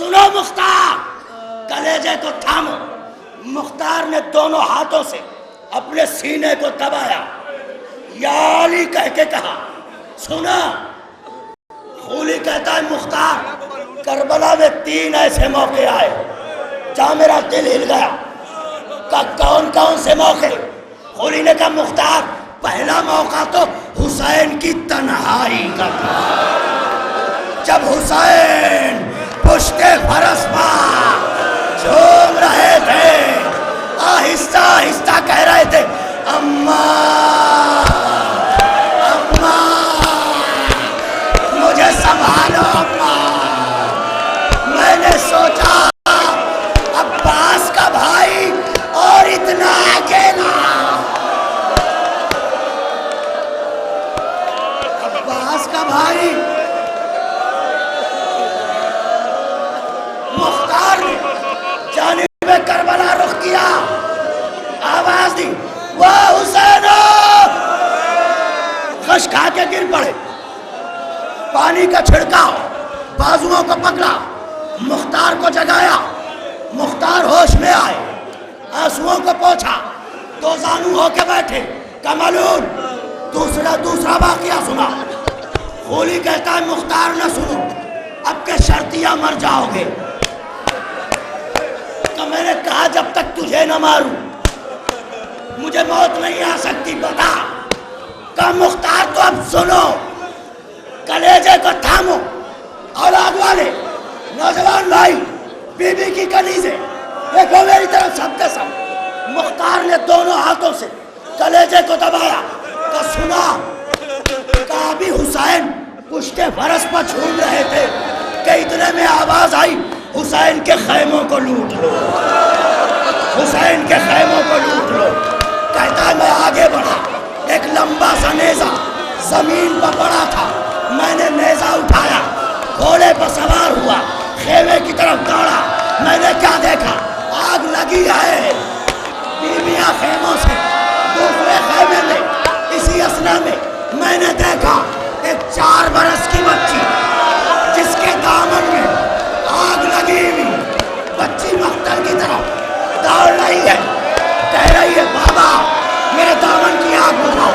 सुनो मुख्तार, कलेजे को थामो। मुख्तार ने दोनों हाथों से अपने सीने को दबाया, या अली कह के कहा। सुना, खूली कहता है मुख्तार, करबला में 3 ऐसे मौके आए जहां मेरा दिल हिल गया। का कौन कौन से मौके? खूली ने कहा मुख्तार, पहला मौका तो हुसैन की तन्हाई का था, जब हुसैन पुश्ते फरस पर झूम रहे थे, आहिस्ता आहिस्ता कह रहे थे अम्मा अम्मा मुझे संभालो अम्मा। मैंने सोचा अब्बास का भाई और इतना अकेला, अब्बास का भाई। मुख्तार ने जानिबे करबला रुख किया, आवाज दी, वाह हुसैन। खश खा के गिर पड़े, पानी का छिड़काव, बाजुओं को पकड़ा, मुख्तार को जगाया। मुख्तार होश में आए, आंसुओं को पोंछा, 2 जानू होके बैठे। कमलून दूसरा वाकया सुना। खूली कहता है मुख्तार न सुनो, अब के शर्तिया मर जाओगे। तो मैंने कहा जब तक तुझे न मारूं मुझे मौत नहीं आ सकती, बता। कहा मुख्तार तो अब सुनो, कलेजे को थामो। औलाद वाले नौजवान भाई, बीबी की कनीज़े देखो मेरी तरफ सबके सब। मुख्तार ने दोनों हाथों से कलेजे को दबाया। तो सुना, कहा अभी हुसैन पुश्ते फरस पर झूम रहे थे कि इतने में आवाज आई, हुसैन के खैमों को लूट लो, हुसैन के खैमों को लूट लो। कहता है मैं आगे बढ़ा, एक लंबा सा नेजा जमीन पर पड़ा था, मैंने नेजा उठाया, घोड़े पर सवार हुआ, खेमे की तरफ दौड़ा। मैंने क्या देखा, आग लगी है, बीवियां खेमों से दूसरे खेमे में। इसी असना में मैंने देखा एक 4 बरस की बच्ची, जिसके दामन में आग लगी हुई। बच्ची मख्तर की तरफ दौड़ रही है, कह रही है बाबा मेरे दामन की आग बुझाओ,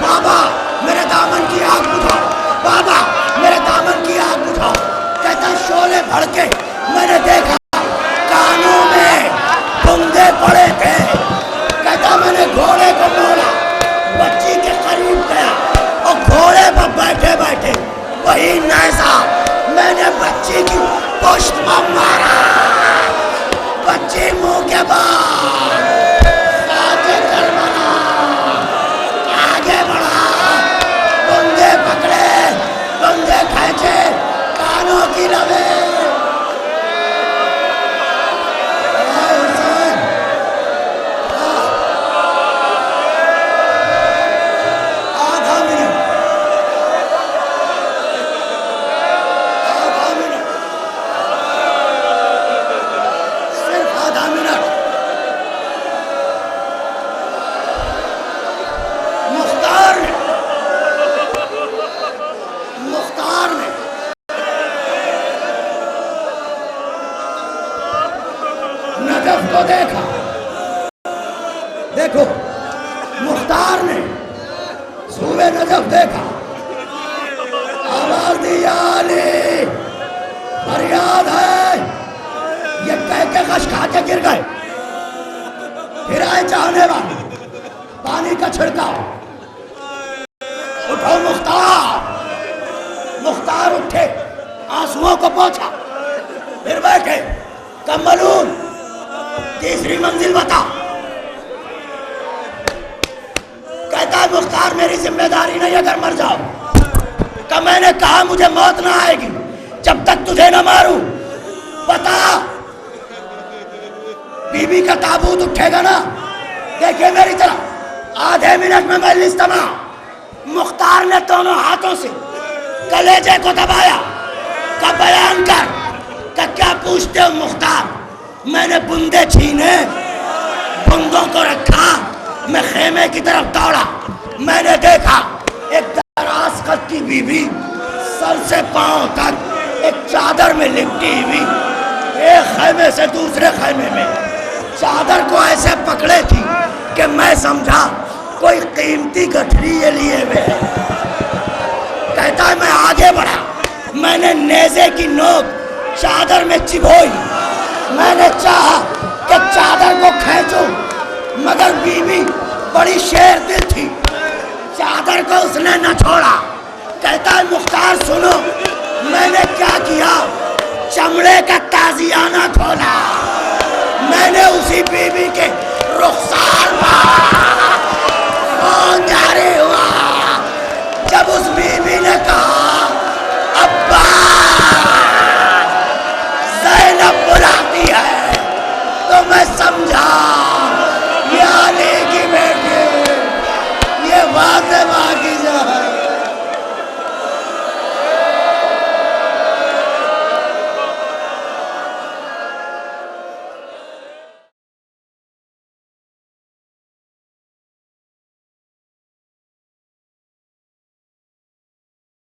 बाबा मेरे दामन की आग बुझाओ, बाबा मेरे दामन की आग बुझाओ। कहता शोले भड़के, मैंने देखा कानों में बूंदे पड़े थे। कहता मैंने घोड़े को मोड़ा, बच्ची के करीब गया और घोड़े पर बैठे बैठे वही नैज़ा मैंने बच्ची की पुश्त पर मारा। बच्ची मुंह के बाद आगे करबला आगे बढ़ा, बंदे पकड़े, बंदे खींचे, कानों की लवे। देखा, देखो मुख्तार ने सूबे नजफ देखा, आवाज दी अली फरियाद है। ये कह के कश खा के गिर गए। फिर आए चाहने वाले, पानी का छिड़काव, उठो मुख्तार। मुख्तार उठे, आंसुओं को पोंछा, फिर बैठे। कमलून तीसरी मंजिल बता। कहता है मुख्तार मेरी जिम्मेदारी नहीं अगर मर जाओ। का मैंने कहा मुझे मौत ना आएगी जब तक तुझे न मारूं। बता, बीबी का ताबूत उठेगा ना? देखिए मेरी तरफ, आधे मिनट में मजलिस तमाम। मुख्तार ने दोनों हाथों से कलेजे को दबाया। का बयान कर, का क्या पूछते हो मुख्तार? मैंने बूंदे छीने, बूंदों को रखा, मैं खेमे की तरफ दौड़ा। मैंने देखा एक दराज कद की बीवी सर से पांव तक एक चादर में लिपटी हुई एक खैमे से दूसरे खैमे में चादर को ऐसे पकड़े थी कि मैं समझा कोई कीमती गठरी ये लिए हुए है। कहता है मैं आगे बढ़ा, मैंने नेज़े की नोक चादर में चिबोई। मैंने चाहा कि चादर को खींचूं, मगर बीवी बड़ी शेर दिल थी, चादर को उसने न छोड़ा। कहता है मुख्तार सुनो, मैंने क्या किया, चमड़े का ताजियाना खोला, मैंने उसी बीवी के रुखसार मारा।